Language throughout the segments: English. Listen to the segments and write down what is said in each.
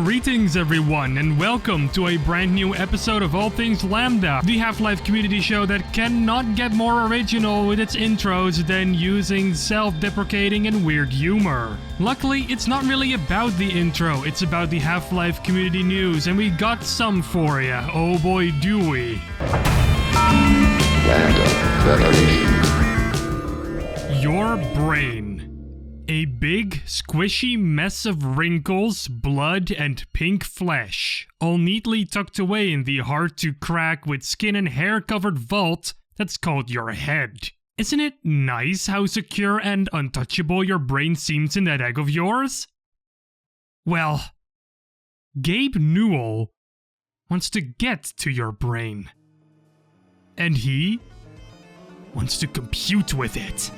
Greetings everyone, and welcome to a brand new episode of All Things Lambda, the Half-Life community show that cannot get more original with its intros than using self-deprecating and weird humor. Luckily, it's not really about the intro, it's about the Half-Life community news, and we got some for ya. Oh boy, do we. LambdaGeneration. Your brain. A big, squishy mess of wrinkles, blood, and pink flesh, all neatly tucked away in the hard-to-crack with skin and hair-covered vault that's called your head. Isn't it nice how secure and untouchable your brain seems in that egg of yours? Well, Gabe Newell wants to get to your brain. And he wants to compute with it.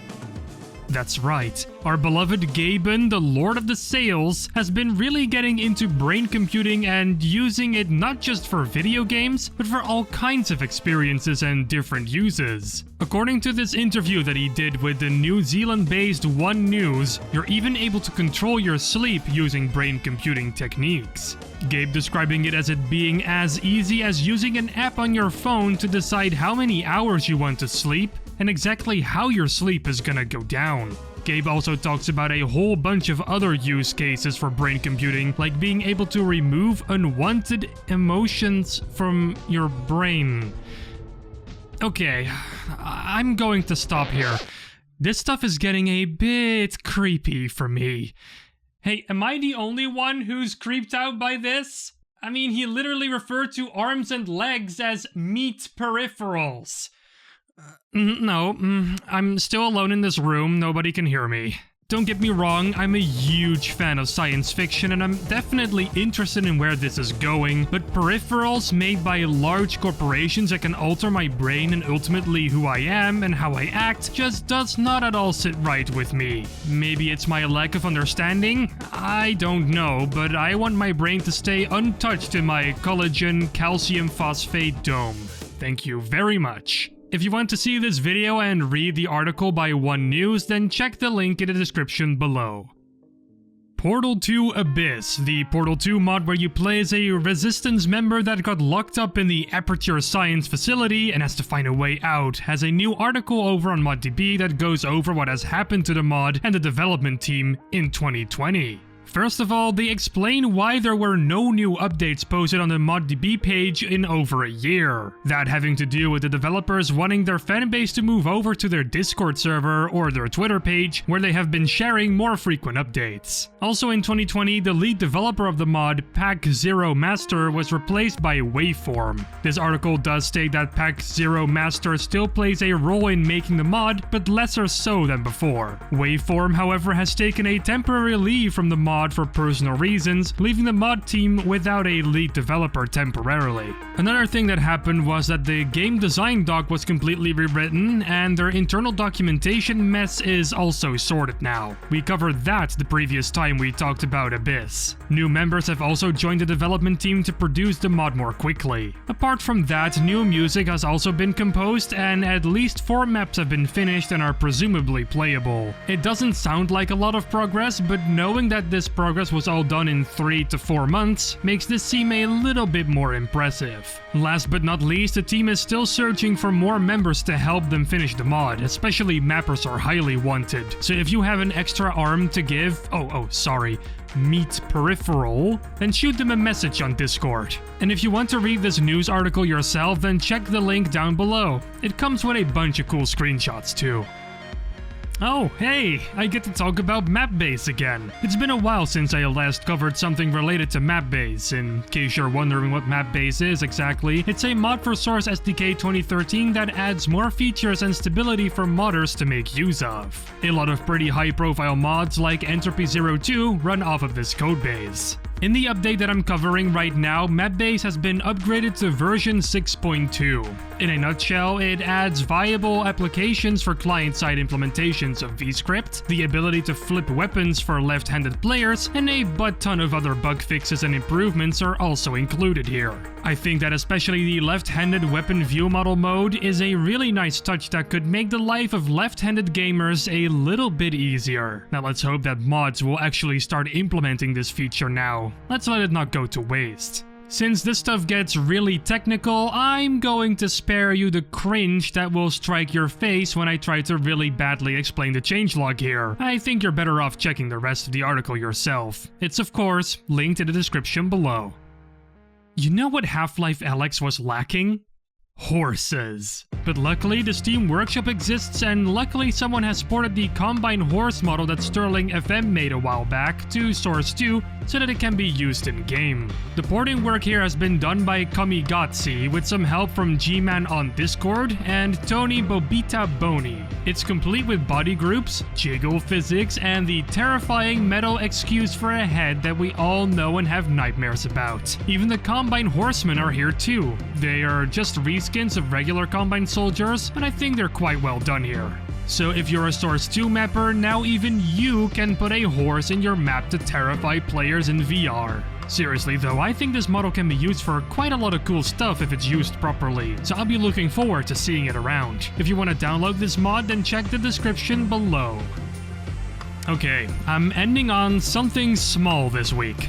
That's right, our beloved Gaben, the Lord of the Sales, has been really getting into brain computing and using it not just for video games, but for all kinds of experiences and different uses. According to this interview that he did with the New Zealand-based One News, you're even able to control your sleep using brain computing techniques. Gabe describing it as it being as easy as using an app on your phone to decide how many hours you want to sleep, and exactly how your sleep is gonna go down. Gabe also talks about a whole bunch of other use cases for brain computing, like being able to remove unwanted emotions from your brain. Okay, I'm going to stop here. This stuff is getting a bit creepy for me. Hey, am I the only one who's creeped out by this? I mean, he literally referred to arms and legs as meat peripherals. No, I'm still alone in this room, nobody can hear me. Don't get me wrong, I'm a huge fan of science fiction and I'm definitely interested in where this is going, but peripherals made by large corporations that can alter my brain and ultimately who I am and how I act just does not at all sit right with me. Maybe it's my lack of understanding? I don't know, but I want my brain to stay untouched in my collagen calcium phosphate dome. Thank you very much. If you want to see this video and read the article by One News, then check the link in the description below. Portal 2 Abyss, the Portal 2 mod where you play as a Resistance member that got locked up in the Aperture Science facility and has to find a way out, has a new article over on ModDB that goes over what has happened to the mod and the development team in 2020. First of all, they explain why there were no new updates posted on the ModDB page in over a year. That having to do with the developers wanting their fanbase to move over to their Discord server or their Twitter page, where they have been sharing more frequent updates. Also in 2020, the lead developer of the mod, Pack Zero Master, was replaced by Waveform. This article does state that Pack Zero Master still plays a role in making the mod, but lesser so than before. Waveform, however, has taken a temporary leave from the mod for personal reasons, leaving the mod team without a lead developer temporarily. Another thing that happened was that the game design doc was completely rewritten, and their internal documentation mess is also sorted now. We covered that the previous time we talked about Abyss. New members have also joined the development team to produce the mod more quickly. Apart from that, new music has also been composed, and at least 4 maps have been finished and are presumably playable. It doesn't sound like a lot of progress, but knowing that this progress was all done in 3 to 4 months makes this seem a little bit more impressive. Last but not least, the team is still searching for more members to help them finish the mod, especially mappers are highly wanted. So if you have an extra arm to give, meat peripheral, then shoot them a message on Discord. And if you want to read this news article yourself, then check the link down below. It comes with a bunch of cool screenshots too. Oh, hey, I get to talk about Mapbase again. It's been a while since I last covered something related to Mapbase. In case you're wondering what Mapbase is exactly, it's a mod for Source SDK 2013 that adds more features and stability for modders to make use of. A lot of pretty high-profile mods like Entropy 02 run off of this codebase. In the update that I'm covering right now, Mapbase has been upgraded to version 6.2. In a nutshell, it adds viable applications for client-side implementations of vscript, the ability to flip weapons for left-handed players, and a butt-ton of other bug fixes and improvements are also included here. I think that especially the left-handed weapon view model mode is a really nice touch that could make the life of left-handed gamers a little bit easier. Now let's hope that mods will actually start implementing this feature now. so let's let it not go to waste. Since this stuff gets really technical, I'm going to spare you the cringe that will strike your face when I try to really badly explain the changelog here. I think you're better off checking the rest of the article yourself. It's of course linked in the description below. You know what Half-Life Alyx was lacking? Horses. But luckily the Steam Workshop exists, and luckily someone has ported the Combine horse model that Sterling FM made a while back to Source 2 so that it can be used in-game. The porting work here has been done by Kamigotsi with some help from G-Man on Discord and Tony Bobita Boni. It's complete with body groups, jiggle physics, and the terrifying metal excuse for a head that we all know and have nightmares about. Even the Combine horsemen are here too. They are just reskins of regular Combine soldiers, and I think they're quite well done here. So if you're a Source 2 mapper, now even you can put a horse in your map to terrify players in VR. Seriously though, I think this model can be used for quite a lot of cool stuff if it's used properly, so I'll be looking forward to seeing it around. If you want to download this mod, then check the description below. Okay, I'm ending on something small this week.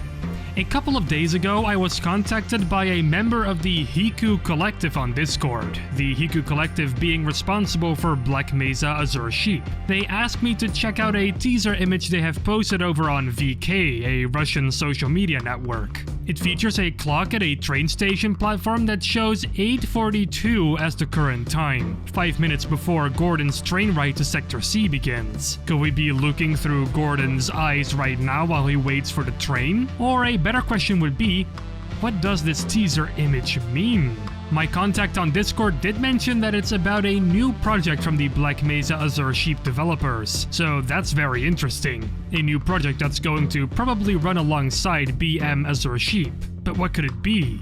A couple of days ago, I was contacted by a member of the Hiku Collective on Discord, the Hiku Collective being responsible for Black Mesa Azure Sheep. They asked me to check out a teaser image they have posted over on VK, a Russian social media network. It features a clock at a train station platform that shows 8:42 as the current time, 5 minutes before Gordon's train ride to Sector C begins. Could we be looking through Gordon's eyes right now while he waits for the train? Or a better question would be, what does this teaser image mean? My contact on Discord did mention that it's about a new project from the Black Mesa Azure Sheep developers, so that's very interesting. A new project that's going to probably run alongside BM Azure Sheep. But what could it be?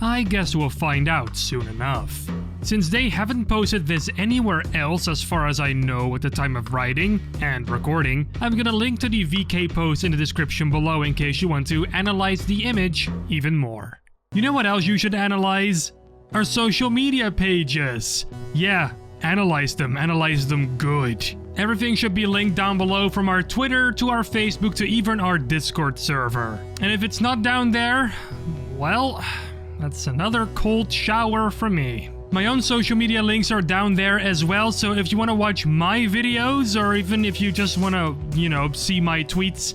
I guess we'll find out soon enough. Since they haven't posted this anywhere else as far as I know at the time of writing and recording, I'm gonna link to the VK post in the description below in case you want to analyze the image even more. You know what else you should analyze? Our social media pages. Yeah, analyze them good. Everything should be linked down below, from our Twitter to our Facebook to even our Discord server. And if it's not down there, well, that's another cold shower for me. My own social media links are down there as well, so if you want to watch my videos, or even if you just want to, see my tweets,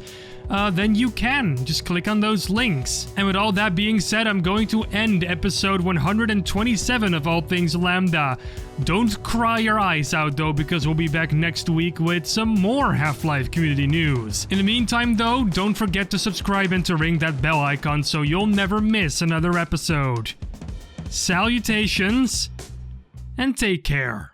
then you can. Just click on those links. And with all that being said, I'm going to end episode 127 of All Things Lambda. Don't cry your eyes out though, because we'll be back next week with some more Half-Life community news. In the meantime though, don't forget to subscribe and to ring that bell icon so you'll never miss another episode. Salutations, and take care.